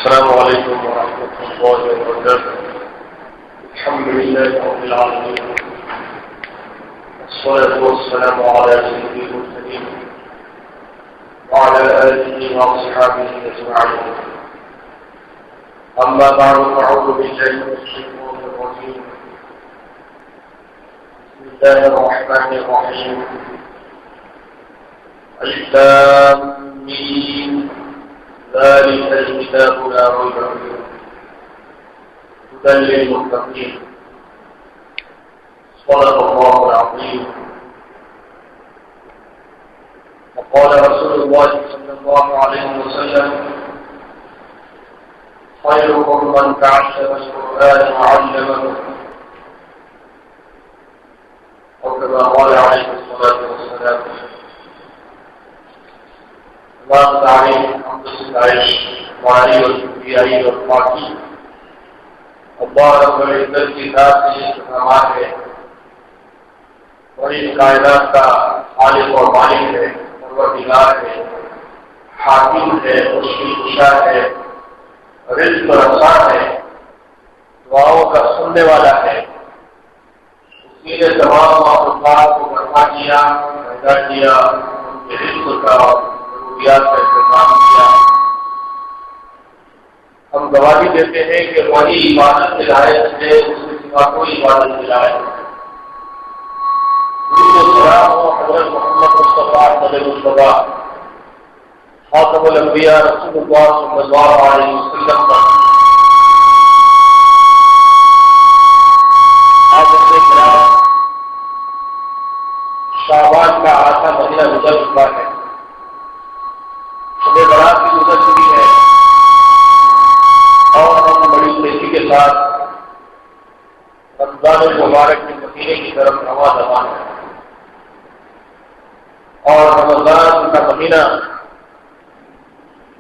السلام عليكم ورحمة الله وبركاته. الحمد لله رب العالمين، والصلاة والسلام على سيد المرسلين وعلى آله وأصحابه أجمعين. أما بعد، فأعوذ بالله من الشيطان الرجيم. بسم الله الرحمن الرحيم. ألف لام ميم، ذلك الكتاب لا ريب فيه هدى للمتقين. صدق الله العظيم. وقال رسول الله صلى الله عليه وسلم: خيركم من تعلم القرآن وعلمه، وكما قال عليه الصلاة والسلام. اللہ تعالی حمد و ستائش ہماری اور شکریائی اور پاکی اللہ رب العزت کی ذات سے استحکامات ہے، اور اس کائنات کا خالق اور مالک ہے، پروردگار ہے، حاکم ہے، مشکل کشا ہے، رزق رساں ہے، دعاؤں کا سننے والا ہے. اسی نے تمام مخلوقات کو برپا کیا، پیدا کیا، ان کے رزق کا کا انتظام کیا. ہم گواہی دیتے ہیں کہ وہی عبادت کے لائق ہے، اس کے سوا کوئی عبادت کے لائق ہے. سلام ہو حضرت محمد مصطفیٰ صلی اللہ خاتم الانبیاء رسول اللہ صلی اللہ علیہ وسلم پر. شعبان کا آخر مہینہ گزر چکا ہے، شب برات بھی گزر چکی ہے، اور ہم بڑی تیزی کے ساتھ رمضان المبارک کے مہینے کی طرف رواں ہے. اور رمضان کا مہینہ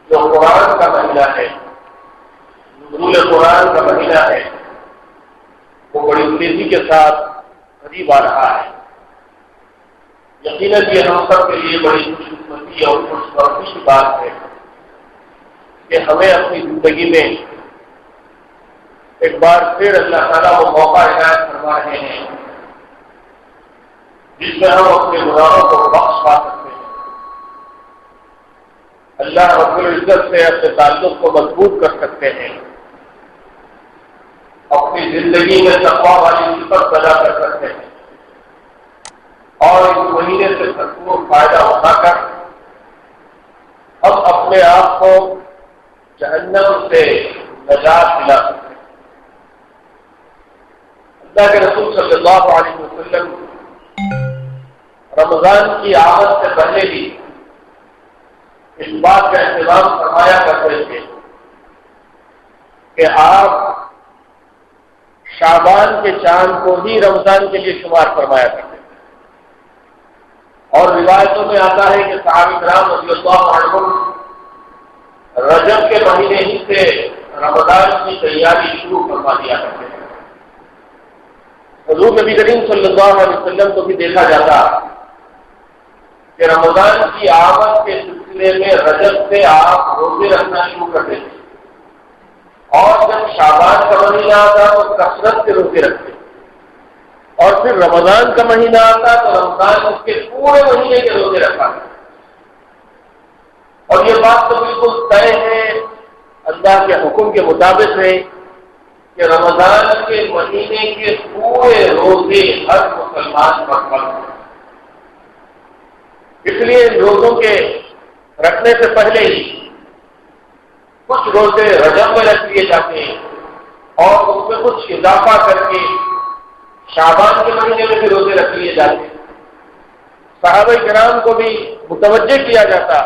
جو قرآن کا مہینہ ہے، نزول قرآن کا مہینہ ہے، وہ بڑی تیزی کے ساتھ قریب آ رہا ہے. یقیناً یہ ہم سب کے لیے بڑی خوش قسمتی اور خوش بختی کی بات ہے کہ ہمیں اپنی زندگی میں ایک بار پھر اللہ تعالیٰ وہ موقع عنایت فرما رہے ہیں جس میں ہم اپنے گناہوں کو بخش پا سکتے ہیں، اللہ رب العزت سے اپنے تعلق کو مضبوط کر سکتے ہیں، اپنی زندگی میں تقویٰ والی صفت پیدا کر سکتے ہیں، اور اس مہینے سے بھرپور فائدہ اٹھا کر ہم اپنے آپ کو جہنم سے نجات دلا سکتے ہیں. اللہ کے رسول صلی اللہ علیہ وسلم رمضان کی آمد سے پہلے بھی اس بات کا اہتمام فرمایا کرتے تھے کہ آپ شعبان کے چاند کو ہی رمضان کے لیے شمار فرمایا کرتے. اور روایتوں میں آتا ہے کہ صحابہ کرام رضی اللہ عنہم رجب کے مہینے ہی سے رمضان کی تیاری شروع فرما دیا کرتے ہیں. حضور نبی کریم صلی اللہ علیہ وسلم کو بھی دیکھا جاتا کہ رمضان کی آمد کے سلسلے میں رجب سے آپ روزے رکھنا شروع کرتے تھے، اور جب شعبان کا مہینہ آتا تو کثرت سے روزے رکھتے، اور پھر رمضان کا مہینہ آتا تو رمضان اس کے پورے مہینے کے روزے رکھا. اور یہ بات تو بالکل طے ہے، اللہ کے حکم کے مطابق ہے کہ رمضان کے مہینے کے پورے روزے ہر مسلمان پر فرض ہیں. اس لیے ان روزوں کے رکھنے سے پہلے ہی کچھ روزے رجب میں رکھ لیے جاتے ہیں، اور اس میں کچھ اضافہ کر کے شعبان کے مہینے میں بھی روزے رکھ لیے جاتے ہیں. صحابہ کرام کو بھی متوجہ کیا جاتا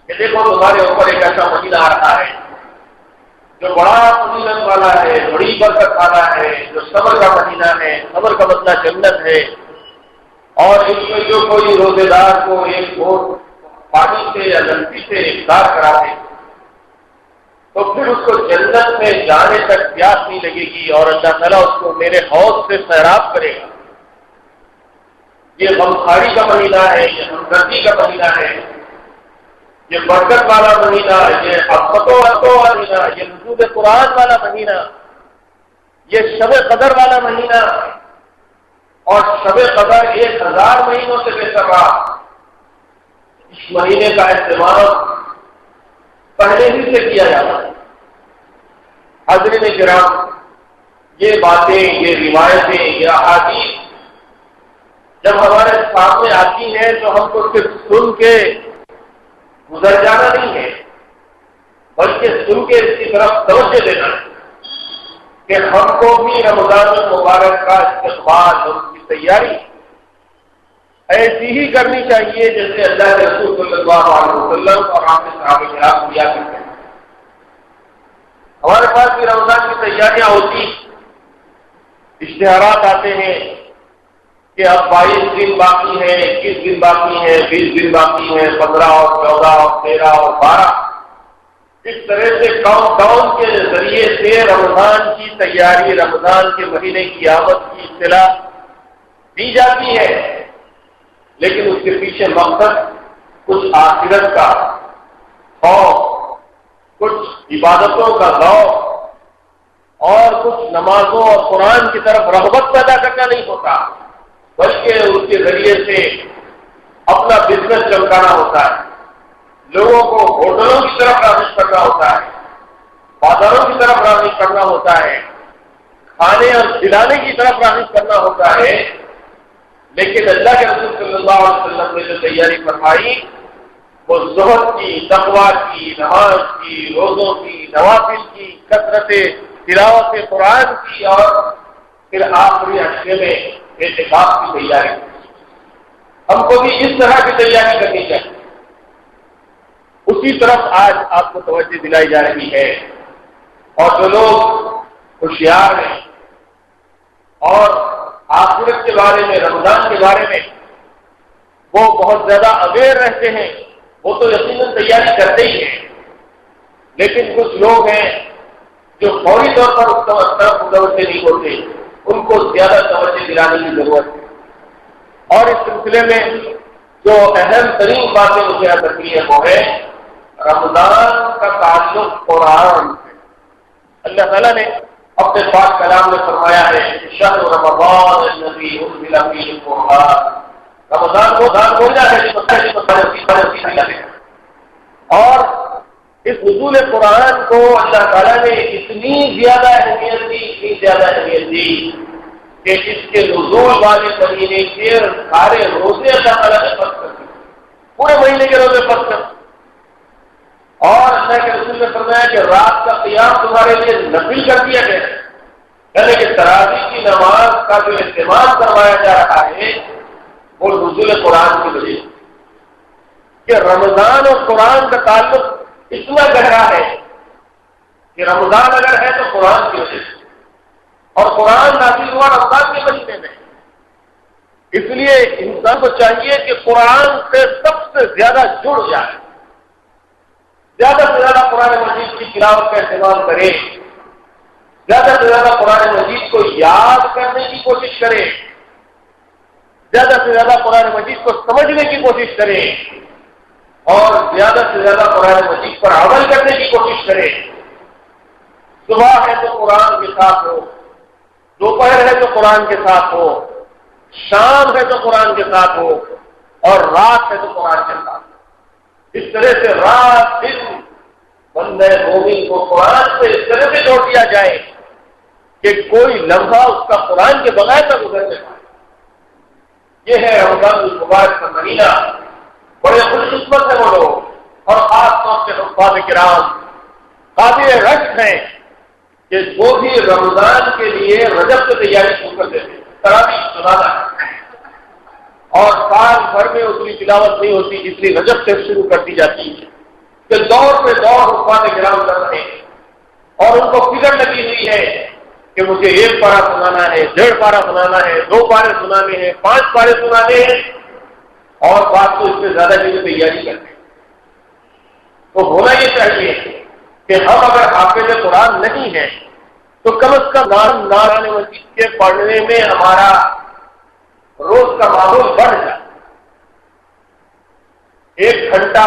کہ دیکھو تمہارے اوپر ایک ایسا مہینہ آ رہا ہے جو بڑا فضیلت والا ہے، بڑی برکت والا ہے، جو صبر کا مہینہ ہے. صبر کا مطلب جنت ہے، اور اس میں جو کوئی روزے دار کو ایک گھونٹ پانی سے یا لسی سے افطار کرا دے تو پھر اس کو جنت میں جانے تک پیاس نہیں لگے گی، اور اللہ تعالیٰ اس کو میرے حوض سے سیراب کرے گا. یہ غمخواری کا مہینہ ہے، یہ ہمدردی کا مہینہ ہے. یہ برکت والا مہینہ، یہ عظمتوں والا مہینہ، یہ نزول قرآن والا مہینہ، یہ شب قدر والا مہینہ، اور شب قدر 1000 مہینوں سے بہتر رہا۔ اس مہینے کا اہتمام پہلے ہی سے کیا جاتا ہے۔ حاضرین کرام، یہ باتیں، یہ روایتیں، یہ احادیث جب ہمارے سامنے آتی ہیں تو ہم کو صرف سن کے گزر جانا نہیں ہے، بلکہ سن کے اس کی طرف توجہ دینا ہے کہ ہم کو بھی رمضان المبارک کا استقبال اور اس کی تیاری ایسی ہی کرنی چاہیے جیسے اللہ کے رسول صلی اللہ علیہ وسلم اور آپ کے صحابہ کرام کیا کرتے ہیں۔ ہمارے پاس بھی رمضان کی تیاریاں ہوتی، اشتہارات آتے ہیں کہ اب 22 دن باقی ہیں، 21 دن باقی ہیں، 20 دن باقی ہیں، 15 اور 14 اور 13 اور 12، اس طرح سے کاؤنٹ ڈاؤن کے ذریعے سے رمضان کی تیاری، رمضان کے مہینے کی آمد کی اطلاع دی جاتی ہے، لیکن اس کے پیچھے مقصد کچھ آخرت کا خوف، کچھ عبادتوں کا ذوق اور کچھ نمازوں اور قرآن کی طرف رغبت پیدا کرنا نہیں ہوتا، بلکہ اس کے ذریعے سے اپنا بزنس چمکانا ہوتا ہے، لوگوں کو ہوٹلوں کی طرف راغب کرنا ہوتا ہے، بازاروں کی طرف راغب کرنا ہوتا ہے، کھانے اور کھلانے کی طرف راغب کرنا ہوتا ہے۔ لیکن اللہ کے رسول صلی اللہ علیہ وسلم نے جو تیاری فرمائی وہ زہد کی، تقویٰ کی، نماز کی، روزوں کی، نوافل کی، کثرت تلاوت قرآن کی، اور پھر آخری عشرے میں اعتکاف کی تیاری۔ ہم کو بھی اس طرح کی تیاری کرنی چاہیے۔ اسی طرف آج آپ کو توجہ دلائی جا رہی ہے، اور جو لوگ ہوشیار ہیں اور آخرت کے بارے میں، رمضان کے بارے میں وہ بہت زیادہ اویئر رہتے ہیں، وہ تو یقیناً تیاری کرتے ہی ہیں، لیکن کچھ لوگ ہیں جو فوری طور پر اس طرف متوجہ نہیں ہوتے، ان کو زیادہ توجہ دلانے کی ضرورت ہے۔ اور اس سلسلے میں جو اہم ترین باتیں مجھے یاد رکھنی ہے وہ ہے رمضان کا تعلق قرآن سے۔ اللہ تعالیٰ نے اپنے پاک کلام میں فرمایا ہے شہر رمضان الذی انزل فیہ القرآن، رمضان کو بولا ہے، اور اس نزول قرآن کو اللہ تعالیٰ نے اتنی زیادہ اہمیت دی، اتنی زیادہ اہمیت دی کہ اس کے نزول والے مہینے کے سارے روزے اللہ تعالیٰ نے فرض کر دیے، پورے مہینے کے روزے فرض کر، اور اللہ کے رسول نے فرمایا کہ رات کا قیام تمہارے لیے نفل کر دیا گیا، یعنی کہ تراویح کی نماز کا جو اہتمام کروایا جا رہا ہے وہ نزول قرآن کی وجہ سے، کہ رمضان اور قرآن کا تعلق اتنا گہرا ہے کہ رمضان اگر ہے تو قرآن کی وجہ سے، اور قرآن نازل ہوا رمضان کے مہینے میں، اس لیے انسان کو چاہیے کہ قرآن سے سب سے زیادہ جڑ جائے، زیادہ سے زیادہ قرآن مجید کی تلاوت کا اہتمام کرے، زیادہ سے زیادہ قرآن مجید کو یاد کرنے کی کوشش کرے، زیادہ سے زیادہ قرآن مجید کو سمجھنے کی کوشش کرے، اور زیادہ سے زیادہ قرآن مجید پر عمل کرنے کی کوشش کرے۔ صبح ہے تو قرآن کے ساتھ ہو، دوپہر ہے تو قرآن کے ساتھ ہو، شام ہے تو قرآن کے ساتھ ہو، اور رات ہے تو قرآن کے ساتھ ہو۔ اس طرح سے رات دن بندہ مومن کو قرآن سے اس طرح سے جوڑ دیا جائے کہ کوئی لمحہ اس کا قرآن کے بغیر نہ گزرنے پائے۔ یہ ہے رمضان المبارک کا مہینہ، بڑے خوش قسمت ہیں وہ لوگ، اور خاص طور سے حفاظ کرام قابل رشک ہیں کہ وہ بھی رمضان کے لیے رجب سے تیاری شروع کر دیتے ہیں، تراویح سنانا ہے، اور سال بھر میں اتنی تلاوت نہیں ہوتی جتنی رجب سے شروع کر دی جاتی ہے، کہ دور پہ دور حفاظ کرام کر رہے ہیں، اور ان کو فکر لگی ہوئی ہے کہ مجھے 1 پارہ سنانا ہے، 1.5 پارہ سنانا ہے، 2 پارے سنانے ہیں، 5 پارے سنانے ہیں، اور بات تو اس سے زیادہ کی تیاری کرتے ہیں۔ تو ہونا یہ چاہیے کہ ہم اگر حافظ قرآن نہیں ہیں تو کم از کم قرآن مجید کے پڑھنے میں ہمارا روز کا معمول بڑھ جائے، 1 گھنٹہ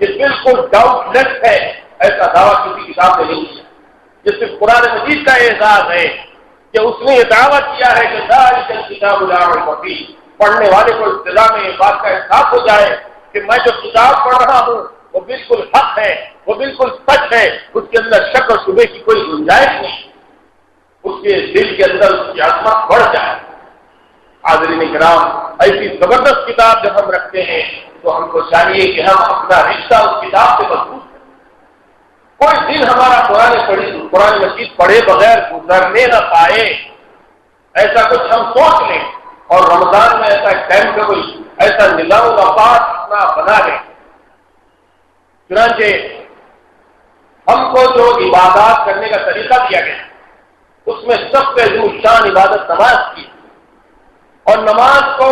یہ بالکل ڈاؤٹ لیس ہے، ایسا دعویٰ کسی کتاب میں نہیں ہے۔ یہ صرف قرآن مجید کا اعزاز ہے کہ اس نے یہ دعویٰ کیا ہے کہ ذالک الکتاب لا ریب فیہ، پڑھنے والے کو ابتدا میں یہ بات کا احساس ہو جائے کہ میں جو کتاب پڑھ رہا ہوں وہ بالکل حق ہے، وہ بالکل سچ ہے، اس کے اندر شک اور شبہ کی کوئی گنجائش نہیں، اس کے دل کے اندر اس کی عظمت بڑھ جائے۔ حاضرین کرام، ایسی زبردست کتاب جب ہم رکھتے ہیں تو ہم کو چاہیے کہ ہم اپنا رشتہ اس کتاب سے مضبوط کریں۔ کوئی دن ہمارا قرآن مجید پڑھے بغیر گزرنے نہ پائے، ایسا کچھ ہم سوچ لیں اور رمضان میں ایسا ٹائم ٹیبل، ایسا نظام الاوقات اپنا بنا لیں۔ چنانچہ ہم کو جو عبادات کرنے کا طریقہ دیا گیا اس میں سب سے عظیم شان عبادت نماز کی، اور نماز کو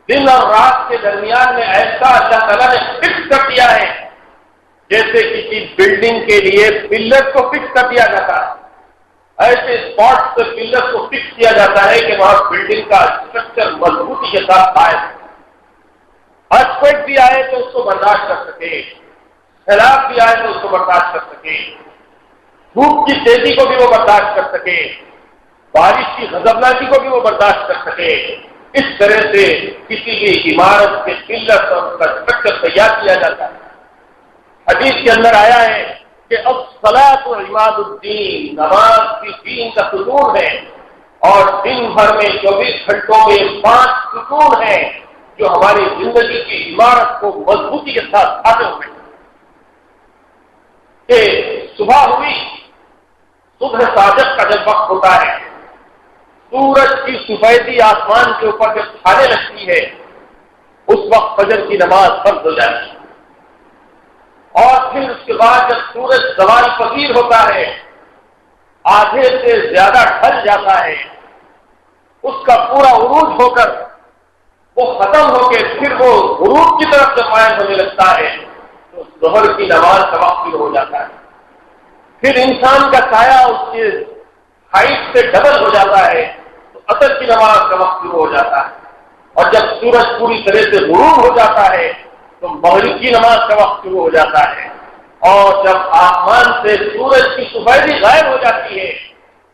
دن اور رات کے درمیان میں ایسا اللہ تعالیٰ نے فکس کر دیا ہے جیسے کسی بلڈنگ کے لیے پلر کو فکس کر دیا جاتا ہے، ایسے اسپاٹ سے پلر کو فکس کیا جاتا ہے کہ وہاں بلڈنگ کا اسٹرکچر مضبوطی کے ساتھ قائم ہے، ارتھکویک بھی آئے تو اس کو برداشت کر سکے، سیلاب بھی آئے تو اس کو برداشت کر سکے، دھوپ کی تیزی کو بھی وہ برداشت کر سکے، بارش کی غضبناکی کو بھی وہ برداشت کر سکے۔ اس طرح سے کسی بھی عمارت کے پلر اور اس کا اسٹرکچر تیار کیا جاتا ہے۔ حدیث کے اندر آیا ہے کہ الصلاۃ عماد الدین، نماز بھی دین کا ستون ہے، اور دن بھر میں 24 گھنٹوں میں 5 ستون ہیں جو ہماری زندگی کی عمارت کو مضبوطی کے ساتھ کھاتے ہوئے کہ صبح ہوئی، صبح صادق کا جب وقت ہوتا ہے، سورج کی سفیدی آسمان کے اوپر جب چھانے لگتی ہے، اس وقت فجر کی نماز فرض ہو جاتی ہے، اور پھر اس کے بعد جب سورج زوال پذیر ہوتا ہے، آدھے سے زیادہ ڈھل جاتا ہے، اس کا پورا عروج ہو کر وہ ختم ہو کے پھر وہ غروب کی طرف جب مائل ہونے لگتا ہے تو ظہر کی نماز کا وقت شروع ہو جاتا ہے، پھر انسان کا سایہ اس کے ہائٹ سے ڈبل ہو جاتا ہے تو عصر کی نماز کا وقت شروع ہو جاتا ہے، اور جب سورج پوری طرح سے غروب ہو جاتا ہے تو مغرب کی نماز کا وقت شروع ہو جاتا ہے، اور جب آسمان سے سورج کی سفیدی غائب ہو جاتی ہے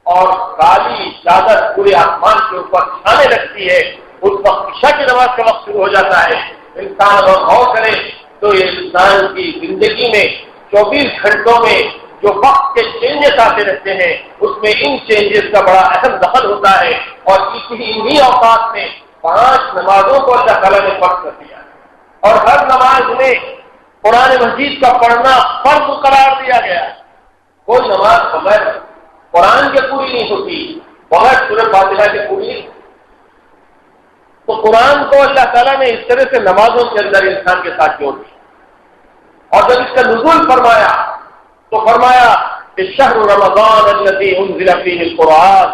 اور کالی چادر پورے آسمان کے اوپر چھانے لگتی ہے، اس وقت عشاء کی نماز کا وقت شروع ہو جاتا ہے۔ انسان اگر غور کرے تو یہ انسان کی زندگی میں 24 گھنٹوں میں جو وقت کے چینجز آتے رہتے ہیں اس میں ان چینجز کا بڑا اہم دخل ہوتا ہے، اور انہی اوقات میں 5 نمازوں کو اللہ تعالیٰ نے فرض کر دیا، اور ہر نماز میں قرآن مجید کا پڑھنا فرض قرار دیا گیا۔ کوئی نماز بغیر قرآن کے پوری نہیں ہوتی، بغیر سورۃ فاتحہ کے پوری نہیں۔ تو قرآن کو اللہ تعالیٰ نے اس طرح سے نمازوں کے اندر انسان کے ساتھ جوڑ دیا، اور جب اس کا نزول فرمایا تو فرمایا کہ شہر رمضان الذی انزل فیہ القرآن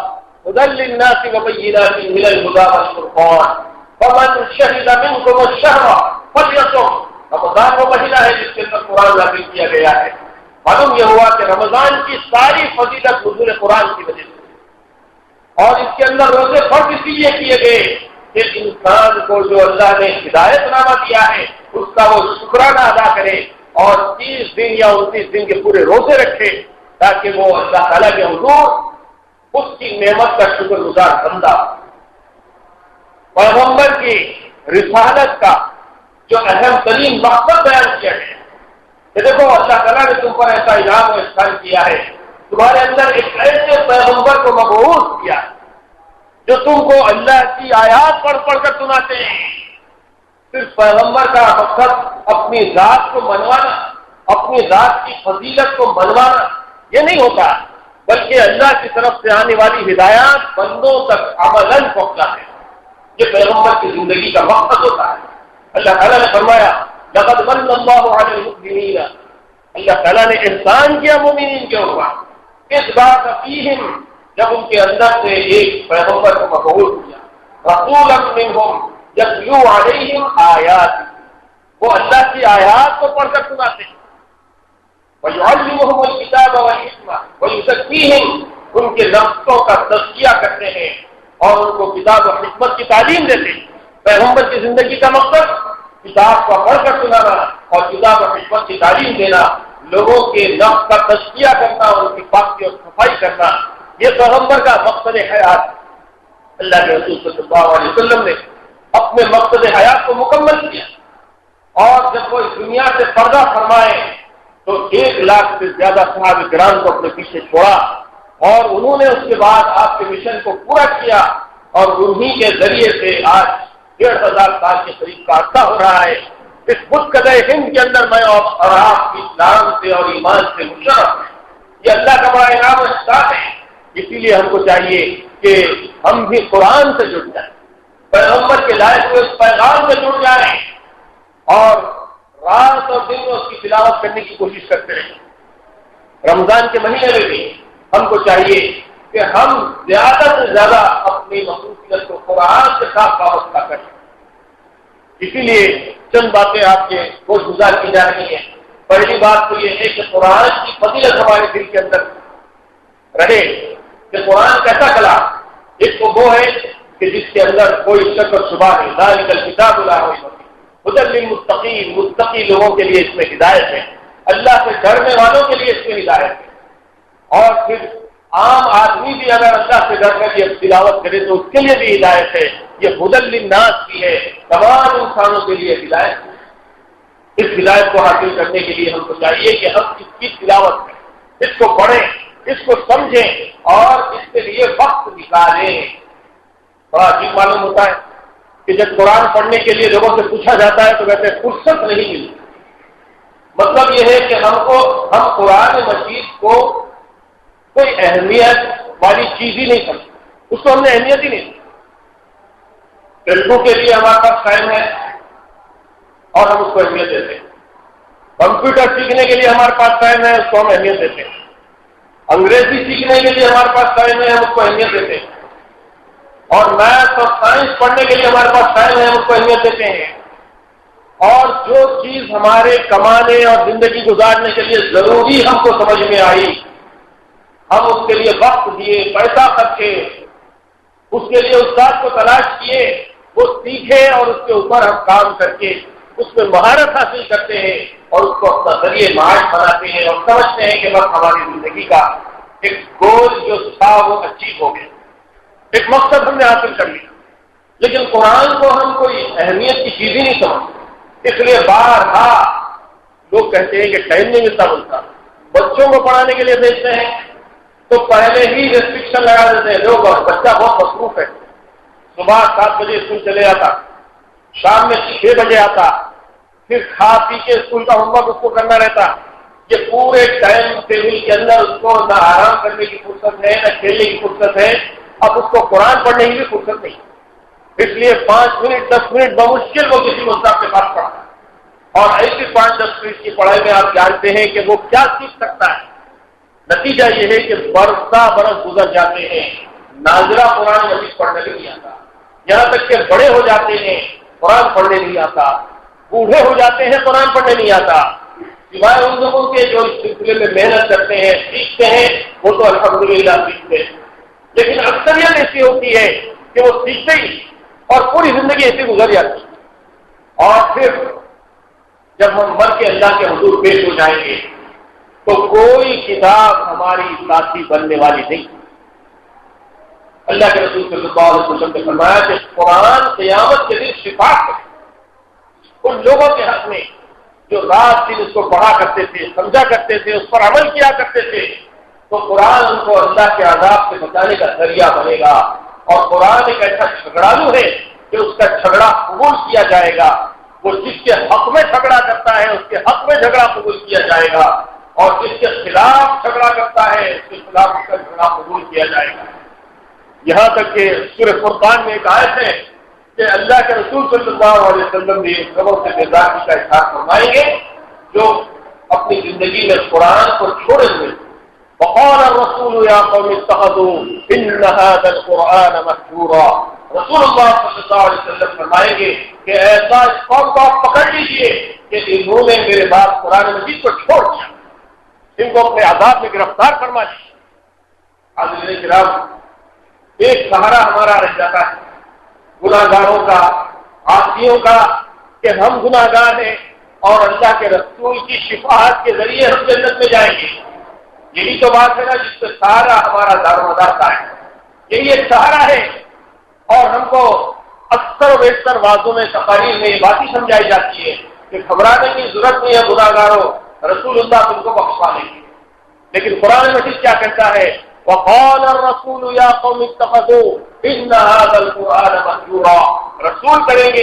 ھدی للناس وبینات من الھدی والفرقان فمن شہد منکم الشہر فلیصم۔ رمضان وہ مہینہ ہے جس کے اندر قرآن نازل کیا گیا ہے۔ معلوم یہ ہوا کہ رمضان کی ساری فضیلت نزول قرآن کی وجہ سے، اور اس کے اندر روزے فرض اس لیے کیے گئے کہ انسان کو جو اللہ نے ہدایت نامہ دیا ہے اس کا وہ شکرانہ ادا کرے، اور 30 دن یا 29 دن کے پورے روزے رکھے تاکہ وہ اللہ تعالیٰ کے حضور اس کی نعمت کا شکر گزار بندہ۔ پیغمبر کی رسالت کا جو اہم ترین مقصد بیان کیا گیا کہ دیکھو اللہ تعالیٰ نے تم پر ایسا انعام و احسان کیا ہے، تمہارے اندر ایک ایسے پیغمبر کو مبعوث کیا جو تم کو اللہ کی آیات پڑھ پڑھ کر سناتے ہیں۔ صرف پیغمبر کا مقصد اپنی ذات کو منوانا، اپنی ذات کی فضیلت کو منوانا یہ نہیں ہوتا، بلکہ اللہ کی طرف سے آنے والی ہدایات بندوں تک عملاً پہنچا ہے، یہ پیغمبر کی زندگی کا مقصد ہوتا ہے۔ اللہ تعالیٰ نے فرمایا لقد من اللہ علی المؤمنین، اللہ تعالیٰ نے احسان کیا مومنین کے اوپر، اس بات فیہم، جب ان کے اندر سے ایک پیغمبر کو مبعوث کیا، رسولا منہم یتلو علیہم آیات، وہ اللہ کی آیات کو پڑھ کر سناتے ہیں، ویعلمہم الکتاب والحکمہ ویزکیہم، ان کے نفسوں کا تزکیہ کرتے ہیں اور ان کو کتاب و حکمت کی تعلیم دیتے ہیں۔ پیغمبر کی زندگی کا مقصد کتاب کو پڑھ کر سنانا، اور جدا و حکمت کی تعلیم دینا، لوگوں کے نفس کا تزکیہ کرنا اور ان کی پاکی اور صفائی کرنا، یہ پیغمبر کا مقصد حیات۔ اللہ کے رسول صلی اللہ علیہ وسلم نے اپنے مقصد حیات کو مکمل کیا، اور جب وہ اس دنیا سے پردہ فرمائے تو 1 لاکھ سے زیادہ صحابہ کرام کو اپنے پیچھے چھوڑا، اور انہوں نے اس کے بعد آپ کے مشن کو پورا کیا، اور انہی کے ذریعے سے آج 1500 سال کے قریب کا عرصہ ہو رہا ہے۔ اس متقدہ ہند کے اندر میں اور آپ اسلام سے اور ایمان سے مشرف ہیں۔ یہ اللہ کا بڑا انعام و احسان ہے۔ اسی لیے ہم کو چاہیے کہ ہم بھی قرآن سے جڑ جائیں، پیغمبر کے لائے ہوئے اس پیغام سے جڑ جائیں، اور رات اور دن میں اس کی تلاوت کرنے کی کوشش کرتے رہیں۔ رمضان کے مہینے میں بھی ہم کو چاہیے کہ ہم زیادہ سے زیادہ اپنی مصروفیت کو قرآن کے ساتھ وابستہ کریں۔ اسی لیے چند باتیں آپ کے گوش گزار کی جا رہی ہیں۔ پہلی بات تو یہ ہے کہ قرآن کی فضیلت ہمارے دل کے اندر رہے کہ قرآن کیسا کلام، ایک تو وہ ہے کہ جس کے اندر کوئی شک و شبہ نہیں، ذالک الکتاب لا ریب فیہ ھدی للمتقین، متقی لوگوں کے لیے اس میں ہدایت ہے، اللہ سے ڈرنے والوں کے لیے اس میں ہدایت ہے۔ اور پھر عام آدمی بھی اگر اللہ سے ڈر کر یہ تلاوت کرے تو اس کے لیے بھی ہدایت ہے۔ یہ ھدی للناس کی ہے، تمام انسانوں کے لیے ہدایت ہے۔ اس ہدایت کو حاصل کرنے کے لیے ہم کو چاہیے کہ ہم اس کی تلاوت کریں، اس کو پڑھیں، اس کو سمجھیں اور اس کے لیے وقت نکالیں۔ بڑا عجیب معلوم ہوتا ہے کہ جب قرآن پڑھنے کے لیے لوگوں سے پوچھا جاتا ہے تو کہتے ہیں فرصت نہیں ملتی۔ مطلب یہ ہے کہ ہم قرآن مجید کو کوئی اہمیت والی چیز ہی نہیں سمجھتے، اس کو ہم نے اہمیت ہی نہیں دی۔ تیلگو کے لیے ہمارے پاس ٹائم ہے اور ہم اس کو اہمیت دیتے ہیں، کمپیوٹر سیکھنے کے لیے ہمارے پاس ٹائم ہے، اس کو ہم اہمیت دیتے ہیں، انگریزی سیکھنے کے لیے ہمارے پاس ٹائم ہے، ہم اس کو اہمیت دیتے ہیں، اور میتھ اور سائنس پڑھنے کے لیے ہمارے پاس ٹائم ہے، ہم اس کو اہمیت دیتے ہیں۔ اور جو چیز ہمارے کمانے اور زندگی گزارنے کے لیے ضروری ہم کو سمجھ میں آئی، ہم اس کے لیے وقت دیے، پیسہ خرچے، اس کے لیے استاد کو تلاش کیے، وہ سیکھے اور اس کے اوپر ہم کام کر کے اس میں مہارت حاصل کرتے ہیں اور اس کو اپنا ذریعہ معاش بناتے ہیں اور سمجھتے ہیں کہ بس ہماری زندگی کا ایک گول جو تھا وہ اچیو ہو گیا، ایک مقصد ہم نے حاصل کر لیا۔ لیکن قرآن کو ہم کوئی اہمیت کی چیز ہی نہیں سمجھتے، اس لیے بارہا لوگ کہتے ہیں کہ ٹائم نہیں ملتا بولتا، بچوں کو پڑھانے کے لیے بھیجتے ہیں تو پہلے ہی ریسٹرکشن لگا دیتے ہیں لوگ، اور بچہ بہت مصروف ہے، صبح 7 بجے اسکول چلے جاتا، شام میں 6 بجے آتا، پھر کھا پی کے اسکول کا ہوم ورک اس کو کرنا رہتا۔ یہ پورے ٹائم ٹیبل کے اندر اس کو نہ آرام کرنے کی فرصت ہے نہ کھیلنے کی فرصت ہے، اب اس کو قرآن پڑھنے کی بھی فرصت نہیں، اس لیے 5 منٹ 10 منٹ بمشکل وہ کسی استاد کے پاس پڑھتا ہے، اور ایسی 5-10 منٹ کی پڑھائی میں آپ جانتے ہیں کہ وہ کیا سیکھ سکتا ہے۔ نتیجہ یہ ہے کہ برس گزر جاتے ہیں، ناظرہ قرآن مجید پڑھنے نہیں آتا، یہاں تک کہ بڑے ہو جاتے ہیں قرآن پڑھنے نہیں آتا، بوڑھے ہو جاتے ہیں قرآن پڑھنے نہیں آتا، سوائے ان لوگوں کے جو اس سلسلے میں محنت کرتے ہیں سیکھتے ہیں، وہ تو الحمدللہ سیکھتے ہیں، لیکن اکثریت ایسی ہوتی ہے کہ وہ سیکھتے ہی اور پوری زندگی ایسی گزر جاتی ہے، اور پھر جب ہم مر کے اللہ کے حضور پیش ہو جائیں گے تو کوئی کتاب ہماری ساتھی بننے والی نہیں۔ اللہ کے رسول صلی اللہ علیہ وسلم نے فرمایا کہ قرآن قیامت کے دن شفاعت ہے ان لوگوں کے حق میں جو رات دن اس کو پڑھا کرتے تھے، سمجھا کرتے تھے، اس پر عمل کیا کرتے تھے، تو قرآن ان کو اللہ کے عذاب سے بچانے کا ذریعہ بنے گا۔ اور قرآن ایک ایسا جھگڑالو ہے کہ اس کا جھگڑا قبول کیا جائے گا، وہ جس کے حق میں جھگڑا کرتا ہے اس کے حق میں جھگڑا قبول کیا جائے گا، اور جس کے خلاف جھگڑا کرتا ہے اس کے خلاف اس کا جھگڑا قبول کیا جائے گا۔ یہاں تک کہ سورہ فرقان میں ایک آیت ہے کہ اللہ کے رسول صلی اللہ علیہ وسلم بھی ان لوگوں سے بیداری کا اظہار فرمائیں گے جو اپنی زندگی میں قرآن کو چھوڑے ہوئے۔ وقال الرسول یا قوم اتخذوا ان هذا القرآن مهجورا، رسول اللہ صلی اللہ علیہ وسلم فرمائیں گے کہ ایسا اس قوم کو آپ پکڑ لیجیے کہ انہوں نے میرے بعد قرآن مجید کو چھوڑ دیا، ان کو اپنے عذاب میں گرفتار فرما دیا۔ حاضرین کرام، ایک سہارا ہمارا رہ جاتا ہے گناہ گاروں کا، عاصیوں کا، کہ ہم گناہ گار ہیں، اور اللہ کے رسول کی شفاعت کے ذریعے ہم جنت میں جائیں گے۔ یہی تو بات ہے نا جس سے سارا ہمارا دار و مدار ہے، یہی ایک سہارا ہے۔ اور ہم کو اکثر و بیشتر باتوں میں تقاریر میں یہ بات ہی سمجھائی جاتی ہے کہ گھبرانے کی ضرورت نہیں ہے گناہگاروں، رسول اللہ تم کو بخشوا لیں گے۔ لیکن قرآن مجید کیا کہتا ہے؟ وقال الرسول یا قوم اتخذوا ان هذا القرآن مهجورا، رسول کہیں گے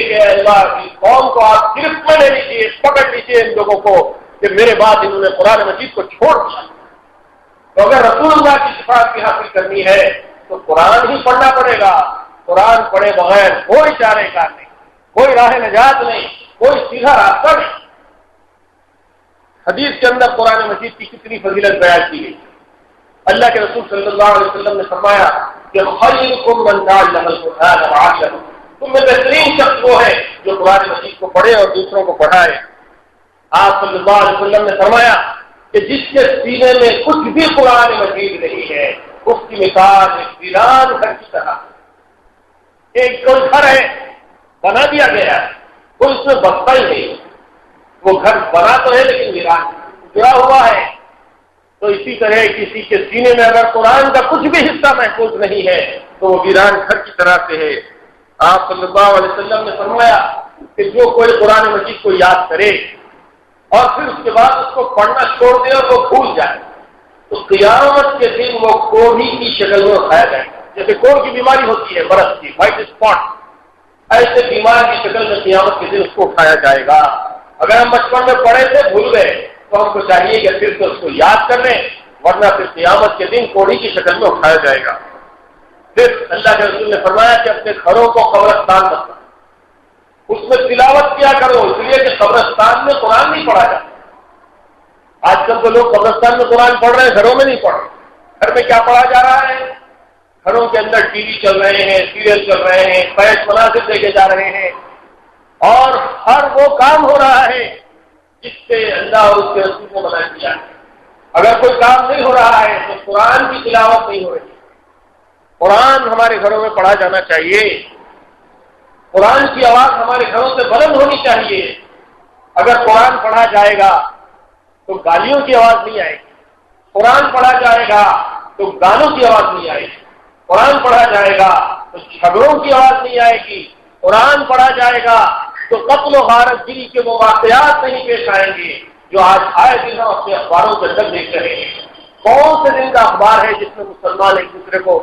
کہ اللہ کی قوم کو آپ گرفت میں لے لیجیے، پکڑ لیجیے ان لوگوں کو کہ میرے بعد انہوں نے قرآن مجید کو چھوڑ دیا۔ تو اگر رسول اللہ کی شفاعت کی حاصل کرنی ہے تو قرآن ہی پڑھنا پڑے گا۔ قرآن پڑھے بغیر کوئی چارہ کار نہیں، کوئی راہ نجات نہیں، کوئی سیدھا راستہ نہیں۔ حدیث کے اندر قرآن مجید کی کتنی فضیلت بیان کی گئی۔ اللہ کے رسول صلی اللہ علیہ وسلم نے فرمایا کہ خیرکم من تعلم القرآن وعلمہ، تم میں بہترین شخص وہ ہے جو قرآن مجید کو پڑھے اور دوسروں کو پڑھائے۔ آپ صلی اللہ علیہ وسلم نے فرمایا کہ جس کے سینے میں کچھ بھی قرآن مجید نہیں ہے اس کی مثال ایک ویران گھر کی طرح۔ ایک کوئی گھر ہے بنا دیا گیا ہے، کوئی اس میں بستا ہی نہیں، وہ گھر بنا تو ہے لیکن ویران جڑا ہوا ہے۔ تو اسی طرح کسی کے سینے میں اگر قرآن کا کچھ بھی حصہ محفوظ نہیں ہے تو وہ ویران گھر کی طرح سے ہے۔ آپ صلی اللہ علیہ وسلم نے فرمایا کہ جو کوئی قرآن مجید کو یاد کرے اور پھر اس کے بعد اس کو پڑھنا چھوڑ دے اور وہ بھول جائے تو قیامت کے دن وہ کوڑھی کی شکل میں اٹھایا جائے گا۔ جیسے کوڑ کی بیماری ہوتی ہے، برس کی وائٹ اسپاٹ، ایسے بیمار کی شکل میں قیامت کے دن اس کو اٹھایا جائے گا۔ اگر ہم بچپن میں پڑھے تھے بھول گئے تو ہم کو چاہیے کہ پھر سے اس کو یاد کر لیں، ورنہ پھر قیامت کے دن کوڑھی کی شکل میں اٹھایا جائے گا۔ پھر اللہ کے رسول نے فرمایا کہ اپنے گھروں کو قبرستان مت کرو، اس میں تلاوت کیا کرو، اس لیے کہ قبرستان میں قرآن نہیں پڑھا جاتا۔ آج کل تو لوگ قبرستان میں قرآن پڑھ رہے ہیں، گھروں میں نہیں پڑھ رہے۔ گھر میں کیا پڑھا جا رہا ہے؟ گھروں کے اندر ٹی وی چل رہے ہیں، سیریل چل رہے ہیں، فیش مناظر دیکھے جا رہے ہیں، اور ہر وہ کام ہو رہا ہے جس سے اللہ اور اس کے رسول کو منع کیا ہے۔ اگر کوئی کام نہیں ہو رہا ہے تو قرآن کی تلاوت نہیں ہو رہی۔ قرآن ہمارے گھروں میں پڑھا جانا چاہیے، قرآن کی آواز ہمارے گھروں سے بلند ہونی چاہیے۔ اگر قرآن پڑھا جائے گا تو گالیوں کی آواز نہیں آئے گی، قرآن پڑھا جائے گا تو گانوں کی آواز نہیں آئے گی، قرآن پڑھا جائے گا تو جھگڑوں کی آواز نہیں آئے گی، قرآن پڑھا جائے گا تو قتل و غارت گری کے وہ واقعات نہیں پیش آئیں گے جو آج آئے دن ہم اپنے اخباروں کے اندر دیکھ رہے ہیں۔ کون سے دن کا اخبار ہے جس میں مسلمان ایک دوسرے کو،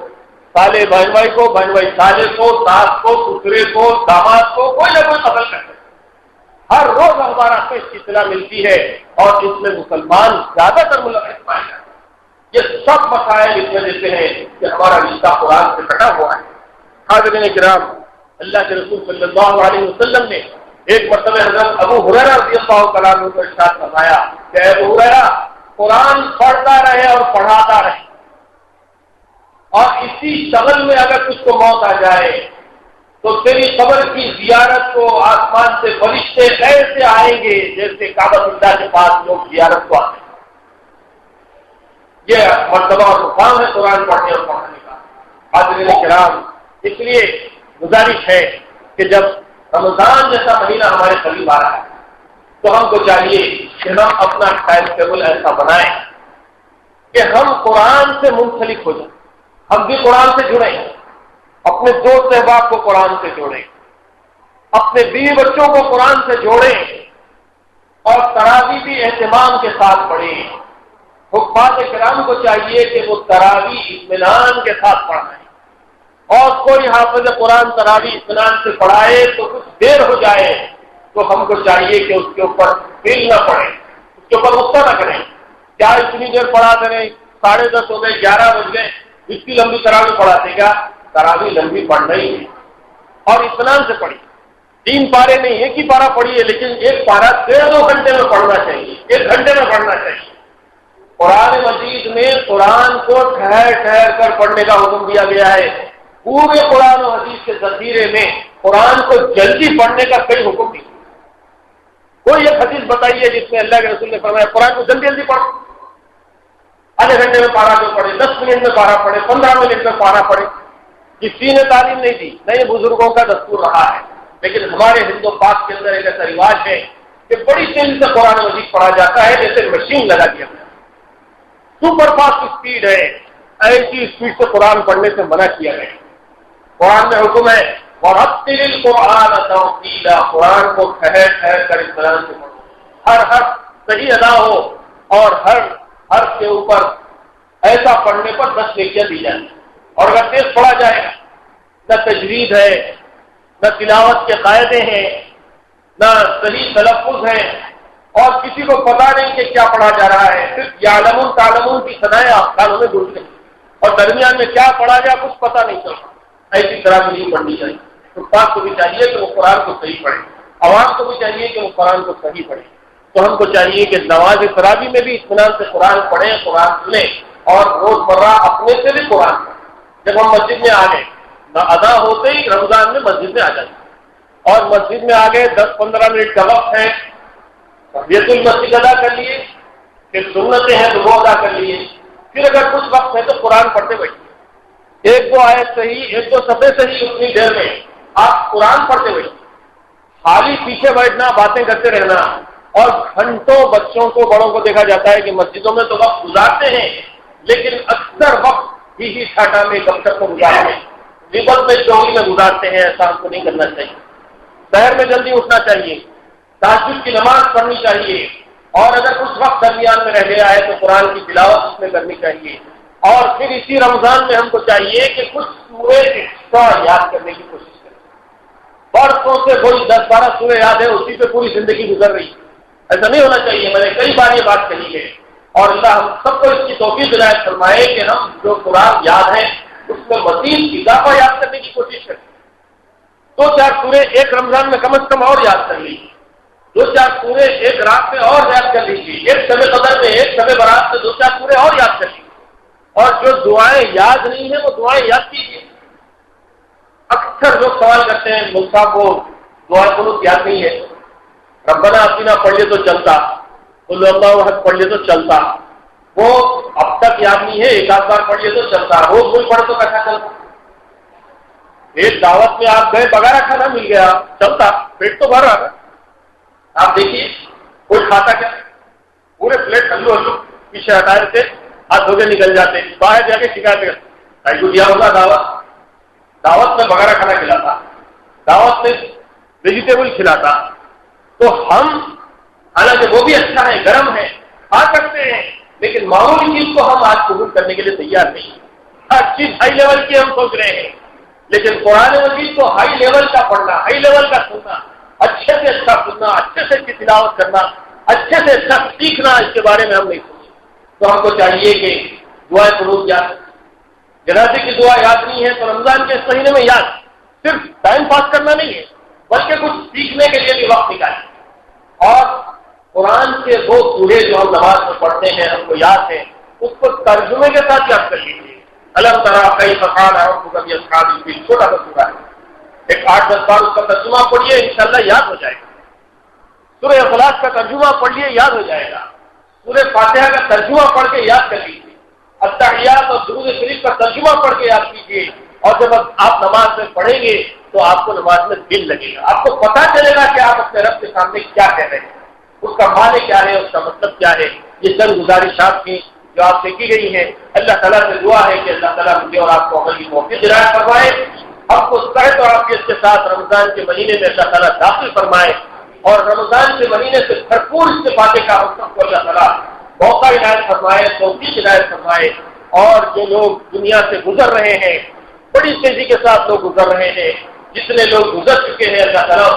سالے بہن بھائی کو، بہن بھائی سالے کو، ساس کو، سسرے کو، داماد کو کوئی نہ کوئی قتل کرتے ہیں۔ ہر روز اخبارات میں اس کی اطلاع ملتی ہے اور اس میں مسلمان زیادہ تر ملوث پائے جاتے ہیں۔ یہ سب مسائل اس وجہ سے ہیں کہ ہمارا رشتہ قرآن سے کٹا ہوا ہے۔ حاضرین کرام، اللہ کے رسول صلی اللہ علیہ وسلم نے ایک مرتبہ حضرت ابو ہریرہ رضی اللہ تعالیٰ عنہ کو ارشاد فرمایا کہ ابو ہریرہ قرآن پڑھتا رہے اور پڑھاتا رہے، اور اسی شغل میں اگر تجھ کو موت آ جائے تو تیری قبر کی زیارت کو آسمان سے فرشتے ایسے آئیں گے جیسے کعبۃ اللہ کے پاس لوگ زیارت کو آتے ہیں۔ یہ مرتبہ اور مقام ہے قرآن پڑھنے اور پڑھانے کا۔ حاضرین کرام، اس لیے گزارش ہے کہ جب رمضان جیسا مہینہ ہمارے قریب آ رہا ہے تو ہم کو چاہیے کہ ہم اپنا ٹائم ٹیبل ایسا بنائیں کہ ہم قرآن سے منسلک ہو جائیں، ہم بھی قرآن سے جڑیں، اپنے دوست احباب کو قرآن سے جوڑیں، اپنے بیوی بچوں کو قرآن سے جوڑیں، اور تراویح بھی اہتمام کے ساتھ پڑھیں۔ حفاظ کرام کو چاہیے کہ وہ تراویح اطمینان کے ساتھ پڑھائیں، اور کوئی حافظ قرآن تراویح اطمینان سے پڑھائے تو کچھ دیر ہو جائے تو ہم کو چاہیے کہ اس کے اوپر دل نہ پڑے، اس کے اوپر غصہ نہ کریں۔ کیا اتنی دیر پڑھا دیں، 10:30 ہو گئے، 11 بج گئے، اتنی لمبی تراویح پڑھا دے گا؟ تراویح لمبی پڑھنا ہی ہے، اور اطمینان سے پڑھی۔ 3 پارے نہیں، ایک ہی پارا پڑھیے، لیکن ایک پارا 1.5-2 گھنٹے میں پڑھنا چاہیے، 1 گھنٹے میں پڑھنا چاہیے۔ قرآن مجید میں قرآن کو ٹھہر ٹھہر کر پڑھنے کا حکم دیا گیا ہے۔ پورے قرآن و حدیث کے ذخیرے میں قرآن کو جلدی پڑھنے کا کوئی حکم نہیں۔ کوئی ایک حدیث بتائیے جس میں اللہ کے رسول نے فرمایا قرآن کو جلدی جلدی پڑھو، آدھے گھنٹے میں پارا جو پڑھے، 10 منٹ میں پارا پڑھے، 15 منٹ میں پارا پڑھے۔ کسی نے تعلیم نہیں دی، نہیں بزرگوں کا دستور رہا ہے، لیکن ہمارے ہندو پاک کے اندر ایک ایسا رواج ہے کہ بڑی تیزی سے قرآن مجید پڑھا جاتا ہے جیسے مشین لگا دیا گیا، سپر فاسٹ اسپیڈ ہے، ایسی اسپیڈ سے قرآن پڑھنے سے منع کیا گیا۔ قرآن میں حکم ہے وَرَتِّلِ الْقُرْآنَ تَرْتِيلًا، قرآن کو ٹھہر ٹھہر کر اس طرح سے پڑھو، ہر حرف صحیح ادا ہو اور ہر حرف کے اوپر ایسا پڑھنے پر 10 نیکیاں دی جائیں۔ اور اگر تیز پڑھا جائے گا، نہ تجوید ہے، نہ تلاوت کے قاعدے ہیں، نہ صحیح تلفظ ہے، اور کسی کو پتا نہیں کہ کیا پڑھا جا رہا ہے، صرف یعلمون تعلمون کی صدائیں کانوں میں گونج رہی اور درمیان میں کیا پڑھا گیا کچھ پتا نہیں چلتا، ایسی طرح کی نہیں پڑھنی چاہیے۔ حفاظ کو بھی چاہیے کہ وہ قرآن کو صحیح پڑھے، عوام کو بھی چاہیے کہ وہ قرآن کو صحیح پڑھے۔ تو ہم کو چاہیے کہ نماز تراویح میں بھی اطمینان سے قرآن پڑھیں، قرآن سنیں، اور روزمرہ اپنے سے بھی قرآن پڑھیں۔ جب ہم مسجد میں آ گئے، ادا ہوتے ہی رمضان میں مسجد میں آ جائیں، اور مسجد میں آ گئے 10-15 منٹ کا وقت ہے، تحیۃ المسجد ادا کر لیے، پھر سنتیں ہیں تو وہ ادا کر لیے، پھر اگر کچھ وقت ہے تو قرآن پڑھتے بیٹھیے، 1-2 آیت صحیح، 1-2 صفحے صحیح، اتنی دیر میں آپ قرآن پڑھتے بیٹھیے۔ خالی پیچھے بیٹھنا، باتیں کرتے رہنا، اور گھنٹوں بچوں کو بڑوں کو دیکھا جاتا ہے کہ مسجدوں میں تو وقت گزارتے ہیں لیکن اکثر وقت ہی ٹھاٹا میں گپشپ میں گزارتے ہیں، غیبت میں چوری میں گزارتے ہیں۔ ایسا ہم کو نہیں کرنا چاہیے۔ شہر میں جلدی اٹھنا چاہیے، تہجد کی نماز پڑھنی چاہیے، اور اگر کچھ وقت درمیان میں رہ گیا ہے تو قرآن کی تلاوت اس میں کرنی چاہیے۔ اور پھر اسی رمضان میں ہم کو چاہیے کہ کچھ سورے ایکسٹرا یاد کرنے کی کوشش کریں۔ برسوں سے کوئی 10-12 سورے یاد ہے، اسی پہ پوری زندگی گزر رہی ہے، ایسا نہیں ہونا چاہیے۔ میں نے کئی بار یہ بات کہی ہے، اور اللہ ہم سب کو اس کی توفیق عنایت فرمائے کہ ہم جو قرآن یاد ہے اس میں مزید اضافہ یاد کرنے کی کوشش کریں۔ 2-4 سورے ایک رمضان میں کم از کم اور یاد کر لیجیے، 2-4 سورے ایک رات میں اور یاد کر لیجیے، ایک شب قدر میں، ایک شب برات میں 2-4 سورے اور یاد کر لیجیے، اور جو دعائیں یاد نہیں ہیں وہ دعائیں یاد کیجیے۔ اکثر لوگ سوال کرتے ہیں مول صاحب کو دعائیں قنوت یاد نہیں ہے، ربنا آتینا پڑھ لے تو چلتا، قل اللہ احد پڑھ لے تو چلتا، وہ اب تک یاد نہیں ہے، ایک آدھ بار پڑھ لے تو چلتا، روز کوئی پڑھ تو کیسا چلتا؟ ایک دعوت میں آپ گئے، بغیر کھانا مل گیا، چلتا، پیٹ تو بھر رہا تھا۔ آپ دیکھیے کوئی کھاتا کیا، پورے پلیٹ ہلو ہلو پیچھے ہٹائے تھے، ہاتھ دھو کے نکل جاتے، باہر جا کے شکایت کرتے کو دیا ہوگا دعوت میں بغیر کھانا کھلاتا، دعوت میں ویجیٹیبل کھلاتا، تو ہم حالانکہ وہ بھی اچھا ہے، گرم ہے، کھا سکتے ہیں، لیکن معمولی چیز کو ہم آج قبول کرنے کے لیے تیار نہیں۔ ہر چیز ہائی لیول کی ہم سوچ رہے ہیں، لیکن قرآن مجید کو ہائی لیول کا پڑھنا، ہائی لیول کا سننا، اچھے سے اچھا سننا، اچھے سے اچھی تلاوت کرنا، اچھے سے اچھا سیکھنا، اس کے بارے میں ہم نہیں سوچیں۔ تو ہم کو چاہیے کہ دعائیں قنوت یاد، جنازے کی دعا یاد نہیں ہے تو رمضان کے اس مہینے میں یاد، صرف ٹائم پاس کرنا نہیں ہے بلکہ کچھ سیکھنے کے لیے بھی وقت نکالیں۔ اور قرآن کے 2 سورے جو ہم نماز میں پڑھتے ہیں ہم کو یاد ہے، اس کو ترجمے کے ساتھ یاد کر لیجیے۔ الم تری کیف فعل ربک باصحاب الفیل، چھوٹا سا سورہ ہے، ایک 8-10 بار اس کا ترجمہ پڑھیے، انشاءاللہ یاد ہو جائے گا۔ سورہ اخلاص کا ترجمہ پڑھیے، یاد ہو جائے گا۔ سورہ فاتحہ کا ترجمہ پڑھ کے یاد کر لیجیے، التحیات اور درود شریف کا ترجمہ پڑھ کے یاد کیجیے، اور جب آپ نماز میں پڑھیں گے تو آپ کو نماز میں دل لگے گا، آپ کو پتہ چلے گا کہ آپ اپنے رب کے سامنے کیا کہہ رہے ہیں، اس کا معنی کیا ہے، اس کا مطلب کیا ہے۔ یہ چند گزارشات کی جو آپ سے کی گئی ہیں، اللہ تعالیٰ سے دعا ہے کہ اللہ تعالیٰ مجھے اور آپ کو عمل کی توفیق عنایت فرمائے، ہم کو صحت اور عافیت کے ساتھ رمضان کے مہینے میں اللہ تعالیٰ داخل فرمائے، اور رمضان کے مہینے سے بھرپور استفادے کا ہم سب کو اللہ تعالیٰ موقع عنایت فرمائے، توفیق عنایت فرمائے۔ اور جو لوگ دنیا سے گزر رہے ہیں، بڑی تیزی کے ساتھ لوگ گزر رہے ہیں، جتنے لوگ گزر چکے ہیں اللہ تعالیٰ